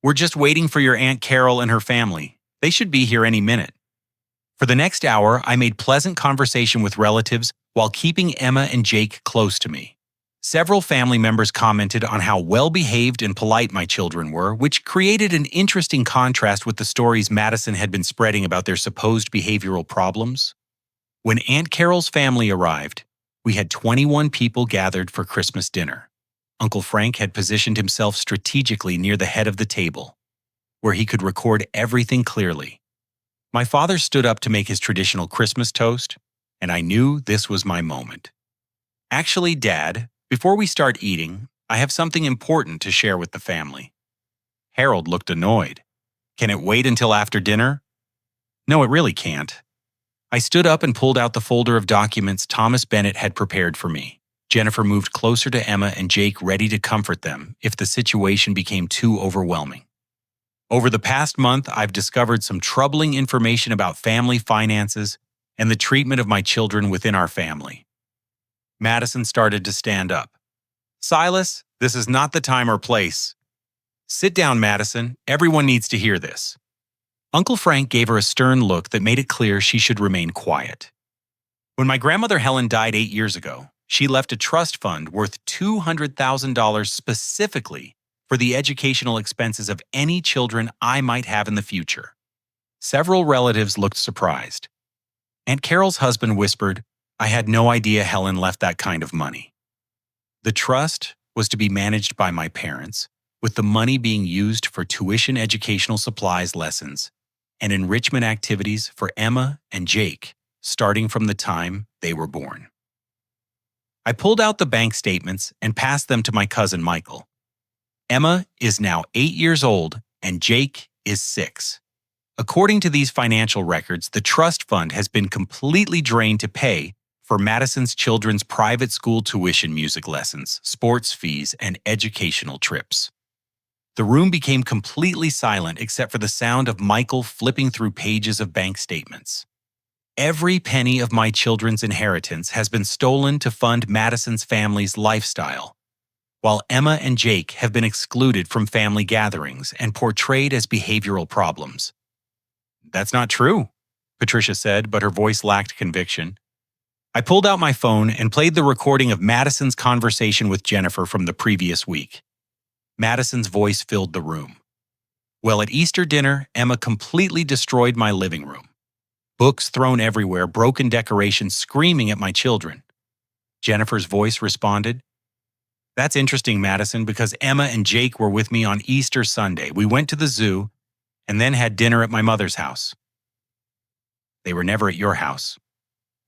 "We're just waiting for your Aunt Carol and her family. They should be here any minute." For the next hour, I made pleasant conversation with relatives while keeping Emma and Jake close to me. Several family members commented on how well-behaved and polite my children were, which created an interesting contrast with the stories Madison had been spreading about their supposed behavioral problems. When Aunt Carol's family arrived, we had 21 people gathered for Christmas dinner. Uncle Frank had positioned himself strategically near the head of the table, where he could record everything clearly. My father stood up to make his traditional Christmas toast, and I knew this was my moment. "Actually, Dad, before we start eating, I have something important to share with the family." Harold looked annoyed. "Can it wait until after dinner?" "No, it really can't." I stood up and pulled out the folder of documents Thomas Bennett had prepared for me. Jennifer moved closer to Emma and Jake, ready to comfort them if the situation became too overwhelming. "Over the past month, I've discovered some troubling information about family finances and the treatment of my children within our family." Madison started to stand up. "Silas, this is not the time or place." "Sit down, Madison. Everyone needs to hear this." Uncle Frank gave her a stern look that made it clear she should remain quiet. "When my grandmother Helen died 8 years ago, she left a trust fund worth $200,000 specifically for the educational expenses of any children I might have in the future." Several relatives looked surprised. Aunt Carol's husband whispered, "I had no idea Helen left that kind of money." The trust was to be managed by my parents, with the money being used for tuition, educational supplies, lessons, and enrichment activities for Emma and Jake, starting from the time they were born. I pulled out the bank statements and passed them to my cousin Michael. Emma is now 8 years old and Jake is 6. According to these financial records, the trust fund has been completely drained to pay for Madison's children's private school tuition, music lessons, sports fees, and educational trips. The room became completely silent except for the sound of Michael flipping through pages of bank statements. Every penny of my children's inheritance has been stolen to fund Madison's family's lifestyle, while Emma and Jake have been excluded from family gatherings and portrayed as behavioral problems. "That's not true," Patricia said, but her voice lacked conviction. I pulled out my phone and played the recording of Madison's conversation with Jennifer from the previous week. Madison's voice filled the room. Well, at Easter dinner, Emma completely destroyed my living room. Books thrown everywhere, broken decorations, screaming at my children. Jennifer's voice responded, "That's interesting, Madison, because Emma and Jake were with me on Easter Sunday. We went to the zoo and then had dinner at my mother's house. They were never at your house."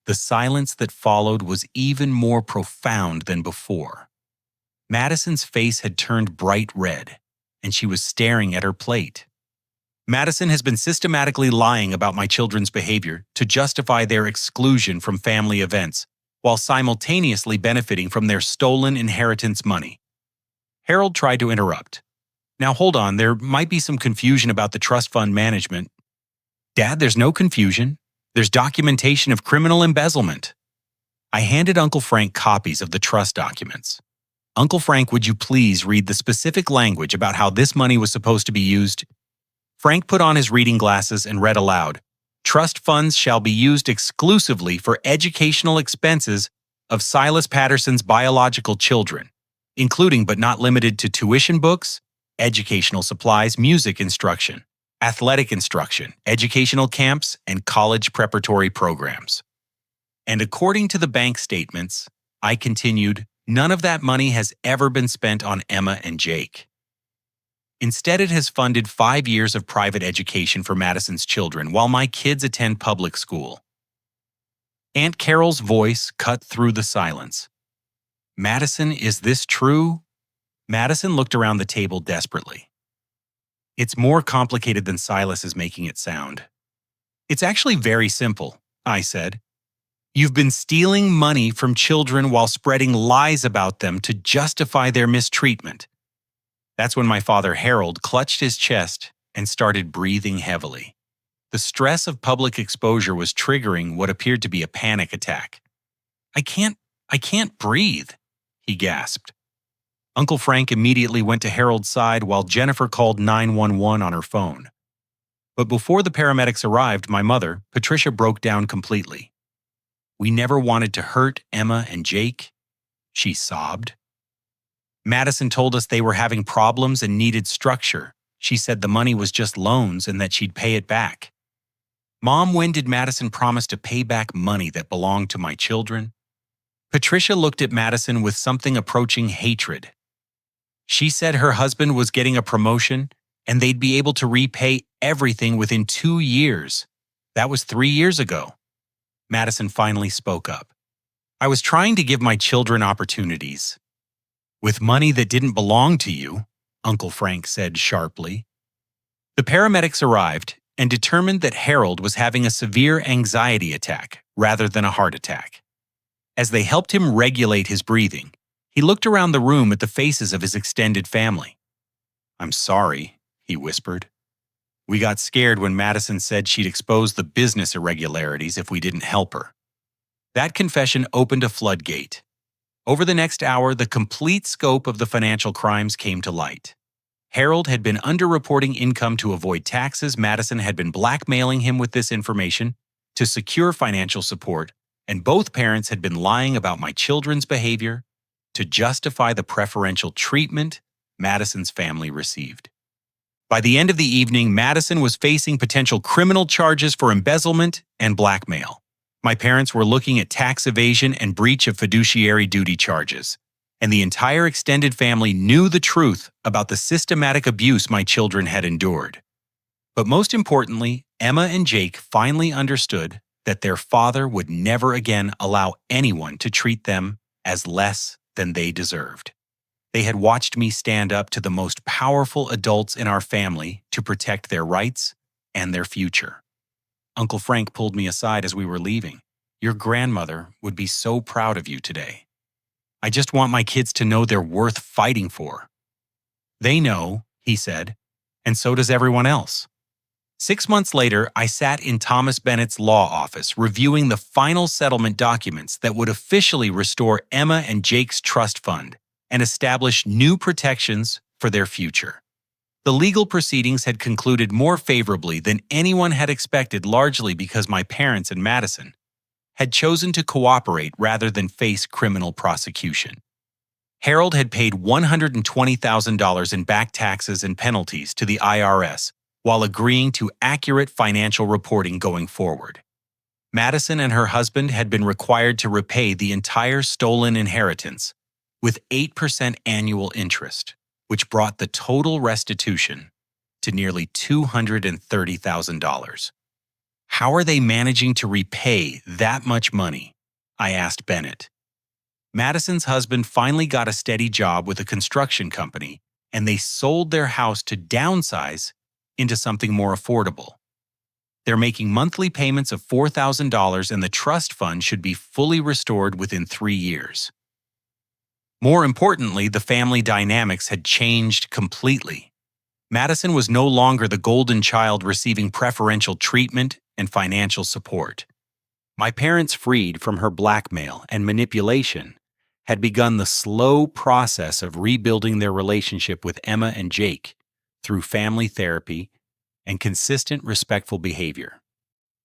The silence that followed was even more profound than before. Madison's face had turned bright red, and she was staring at her plate. Madison has been systematically lying about my children's behavior to justify their exclusion from family events, while simultaneously benefiting from their stolen inheritance money. Harold tried to interrupt. "Now hold on, there might be some confusion about the trust fund management." "Dad, there's no confusion. There's documentation of criminal embezzlement." I handed Uncle Frank copies of the trust documents. "Uncle Frank, would you please read the specific language about how this money was supposed to be used?" Frank put on his reading glasses and read aloud, "Trust funds shall be used exclusively for educational expenses of Silas Patterson's biological children, including but not limited to tuition books, educational supplies, music instruction, athletic instruction, educational camps, and college preparatory programs." And according to the bank statements, I continued, none of that money has ever been spent on Emma and Jake. Instead, it has funded 5 years of private education for Madison's children while my kids attend public school. Aunt Carol's voice cut through the silence. "Madison, is this true?" Madison looked around the table desperately. "It's more complicated than Silas is making it sound." "It's actually very simple," I said. "You've been stealing money from children while spreading lies about them to justify their mistreatment." That's when my father Harold clutched his chest and started breathing heavily. The stress of public exposure was triggering what appeared to be a panic attack. I can't breathe," he gasped. Uncle Frank immediately went to Harold's side while Jennifer called 911 on her phone. But before the paramedics arrived, my mother, Patricia, broke down completely. "We never wanted to hurt Emma and Jake," she sobbed. "Madison told us they were having problems and needed structure. She said the money was just loans and that she'd pay it back." "Mom, when did Madison promise to pay back money that belonged to my children?" Patricia looked at Madison with something approaching hatred. "She said her husband was getting a promotion and they'd be able to repay everything within 2 years. That was 3 years ago." Madison finally spoke up. "I was trying to give my children opportunities." "With money that didn't belong to you," Uncle Frank said sharply. The paramedics arrived and determined that Harold was having a severe anxiety attack rather than a heart attack. As they helped him regulate his breathing, he looked around the room at the faces of his extended family. "I'm sorry," he whispered. "We got scared when Madison said she'd expose the business irregularities if we didn't help her." That confession opened a floodgate. Over the next hour, the complete scope of the financial crimes came to light. Harold had been underreporting income to avoid taxes. Madison had been blackmailing him with this information to secure financial support, and both parents had been lying about my children's behavior to justify the preferential treatment Madison's family received. By the end of the evening, Madison was facing potential criminal charges for embezzlement and blackmail. My parents were looking at tax evasion and breach of fiduciary duty charges, and the entire extended family knew the truth about the systematic abuse my children had endured. But most importantly, Emma and Jake finally understood that their father would never again allow anyone to treat them as less than they deserved. They had watched me stand up to the most powerful adults in our family to protect their rights and their future. Uncle Frank pulled me aside as we were leaving. "Your grandmother would be so proud of you today. I just want my kids to know they're worth fighting for." "They know," he said, "and so does everyone else." 6 months later, I sat in Thomas Bennett's law office reviewing the final settlement documents that would officially restore Emma and Jake's trust fund and establish new protections for their future. The legal proceedings had concluded more favorably than anyone had expected, largely because my parents and Madison had chosen to cooperate rather than face criminal prosecution. Harold had paid $120,000 in back taxes and penalties to the IRS while agreeing to accurate financial reporting going forward. Madison and her husband had been required to repay the entire stolen inheritance with 8% annual interest, which brought the total restitution to nearly $230,000. How are they managing to repay that much money? I asked Bennett. Madison's husband finally got a steady job with a construction company, and they sold their house to downsize into something more affordable. They're making monthly payments of $4,000, and the trust fund should be fully restored within 3 years. More importantly, the family dynamics had changed completely. Madison was no longer the golden child receiving preferential treatment and financial support. My parents, freed from her blackmail and manipulation, had begun the slow process of rebuilding their relationship with Emma and Jake through family therapy and consistent, respectful behavior.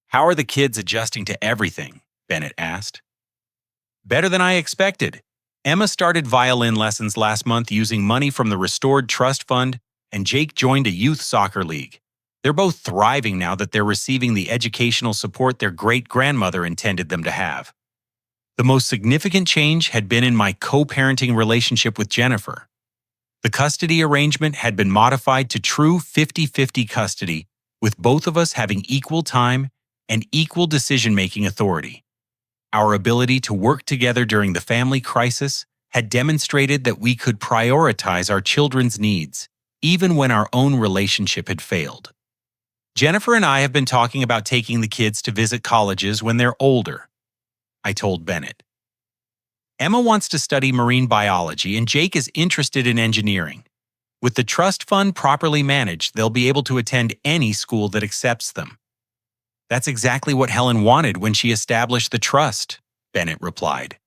"How are the kids adjusting to everything?" Bennett asked. "Better than I expected. Emma started violin lessons last month using money from the restored trust fund, and Jake joined a youth soccer league. They're both thriving now that they're receiving the educational support their great-grandmother intended them to have. The most significant change had been in my co-parenting relationship with Jennifer. The custody arrangement had been modified to true 50-50 custody, with both of us having equal time and equal decision-making authority. Our ability to work together during the family crisis had demonstrated that we could prioritize our children's needs, even when our own relationship had failed. Jennifer and I have been talking about taking the kids to visit colleges when they're older," I told Bennett. "Emma wants to study marine biology, and Jake is interested in engineering. With the trust fund properly managed, they'll be able to attend any school that accepts them." "That's exactly what Helen wanted when she established the trust," Bennett replied.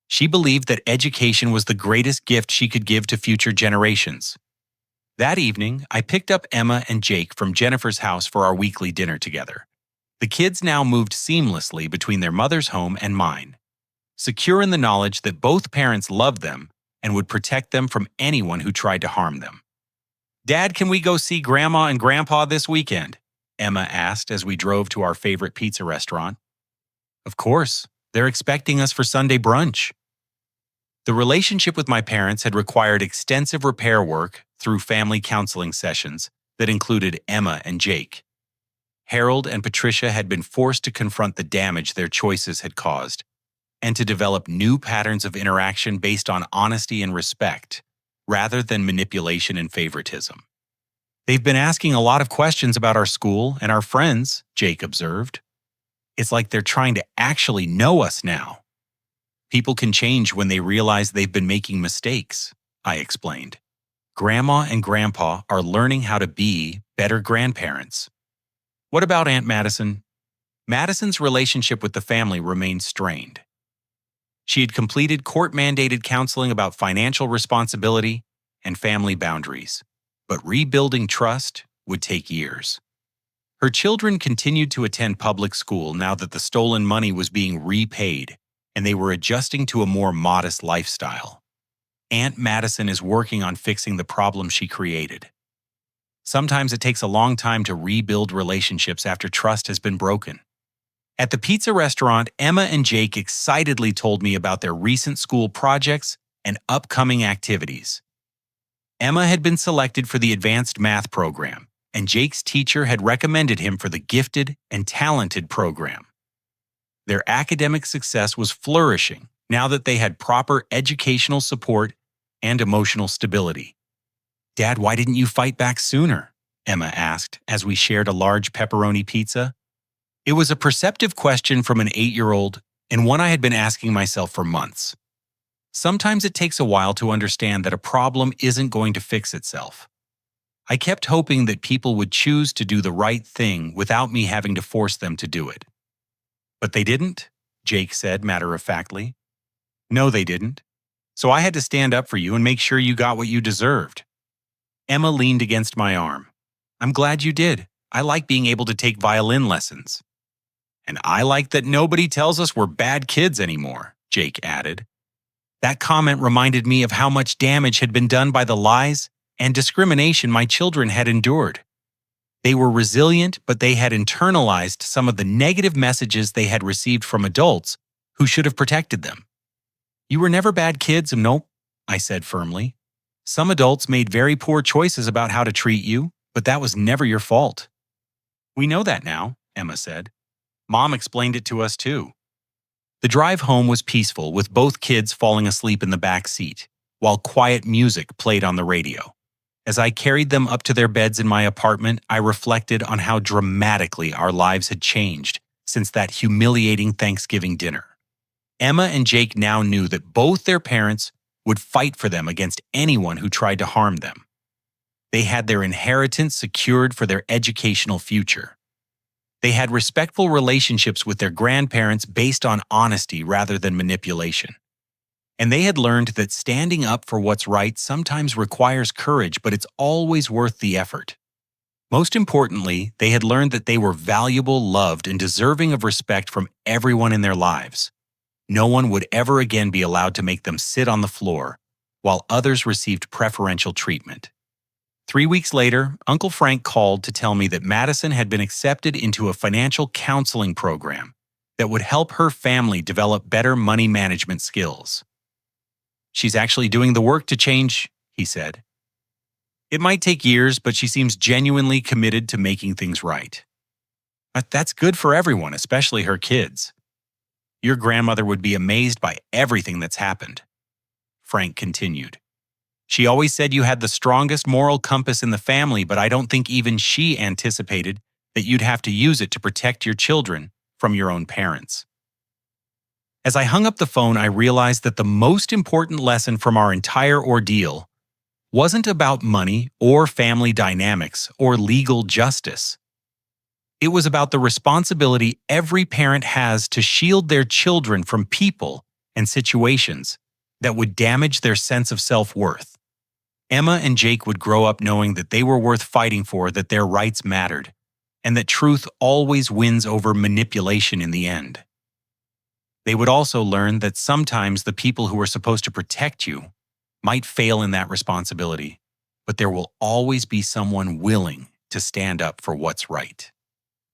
"She believed that education was the greatest gift she could give to future generations." That evening, I picked up Emma and Jake from Jennifer's house for our weekly dinner together. The kids now moved seamlessly between their mother's home and mine, secure in the knowledge that both parents loved them and would protect them from anyone who tried to harm them. "Dad, can we go see Grandma and Grandpa this weekend?" Emma asked as we drove to our favorite pizza restaurant. "Of course. They're expecting us for Sunday brunch." The relationship with my parents had required extensive repair work through family counseling sessions that included Emma and Jake. Harold and Patricia had been forced to confront the damage their choices had caused and to develop new patterns of interaction based on honesty and respect, rather than manipulation and favoritism. "They've been asking a lot of questions about our school and our friends," Jake observed. "It's like they're trying to actually know us now." "People can change when they realize they've been making mistakes," I explained. "Grandma and Grandpa are learning how to be better grandparents." "What about Aunt Madison?" Madison's relationship with the family remained strained. She had completed court-mandated counseling about financial responsibility and family boundaries, but rebuilding trust would take years. Her children continued to attend public school now that the stolen money was being repaid, and they were adjusting to a more modest lifestyle. Aunt Madison is working on fixing the problem she created. Sometimes it takes a long time to rebuild relationships after trust has been broken. At the pizza restaurant, Emma and Jake excitedly told me about their recent school projects and upcoming activities. Emma had been selected for the advanced math program, and Jake's teacher had recommended him for the gifted and talented program. Their academic success was flourishing now that they had proper educational support and emotional stability. "Dad, why didn't you fight back sooner?" Emma asked as we shared a large pepperoni pizza. It was a perceptive question from an 8-year-old and one I had been asking myself for months. Sometimes it takes a while to understand that a problem isn't going to fix itself. I kept hoping that people would choose to do the right thing without me having to force them to do it. "But they didn't," Jake said matter-of-factly. "No, they didn't. So I had to stand up for you and make sure you got what you deserved." Emma leaned against my arm. "I'm glad you did. I like being able to take violin lessons." "And I like that nobody tells us we're bad kids anymore," Jake added. That comment reminded me of how much damage had been done by the lies and discrimination my children had endured. They were resilient, but they had internalized some of the negative messages they had received from adults who should have protected them. You were never bad kids, nope, I said firmly. Some adults made very poor choices about how to treat you, but that was never your fault. We know that now, Emma said. Mom explained it to us too. The drive home was peaceful, with both kids falling asleep in the back seat, while quiet music played on the radio. As I carried them up to their beds in my apartment, I reflected on how dramatically our lives had changed since that humiliating Thanksgiving dinner. Emma and Jake now knew that both their parents would fight for them against anyone who tried to harm them. They had their inheritance secured for their educational future. They had respectful relationships with their grandparents based on honesty rather than manipulation. And they had learned that standing up for what's right sometimes requires courage, but it's always worth the effort. Most importantly, they had learned that they were valuable, loved, and deserving of respect from everyone in their lives. No one would ever again be allowed to make them sit on the floor, while others received preferential treatment. 3 weeks later, Uncle Frank called to tell me that Madison had been accepted into a financial counseling program that would help her family develop better money management skills. She's actually doing the work to change, he said. It might take years, but she seems genuinely committed to making things right. But that's good for everyone, especially her kids. Your grandmother would be amazed by everything that's happened. Frank continued. She always said you had the strongest moral compass in the family, but I don't think even she anticipated that you'd have to use it to protect your children from your own parents. As I hung up the phone, I realized that the most important lesson from our entire ordeal wasn't about money or family dynamics or legal justice. It was about the responsibility every parent has to shield their children from people and situations that would damage their sense of self-worth. Emma and Jake would grow up knowing that they were worth fighting for, that their rights mattered, and that truth always wins over manipulation in the end. They would also learn that sometimes the people who are supposed to protect you might fail in that responsibility, but there will always be someone willing to stand up for what's right.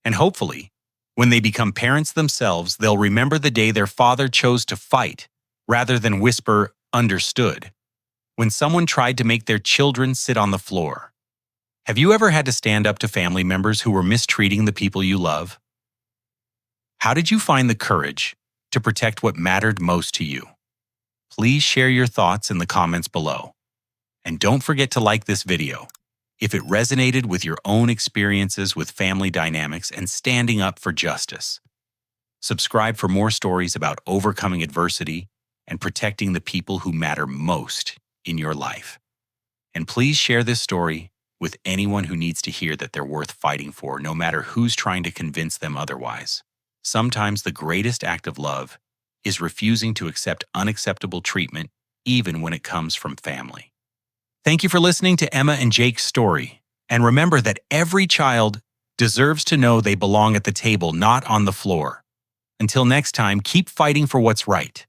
And hopefully, when they become parents themselves, they'll remember the day their father chose to fight rather than whisper, "Understood," when someone tried to make their children sit on the floor. Have you ever had to stand up to family members who were mistreating the people you love? How did you find the courage to protect what mattered most to you? Please share your thoughts in the comments below. And don't forget to like this video if it resonated with your own experiences with family dynamics and standing up for justice. Subscribe for more stories about overcoming adversity and protecting the people who matter most in your life. And please share this story with anyone who needs to hear that they're worth fighting for, no matter who's trying to convince them otherwise. Sometimes the greatest act of love is refusing to accept unacceptable treatment, even when it comes from family. Thank you for listening to Emma and Jake's story. And remember that every child deserves to know they belong at the table, not on the floor. Until next time, keep fighting for what's right.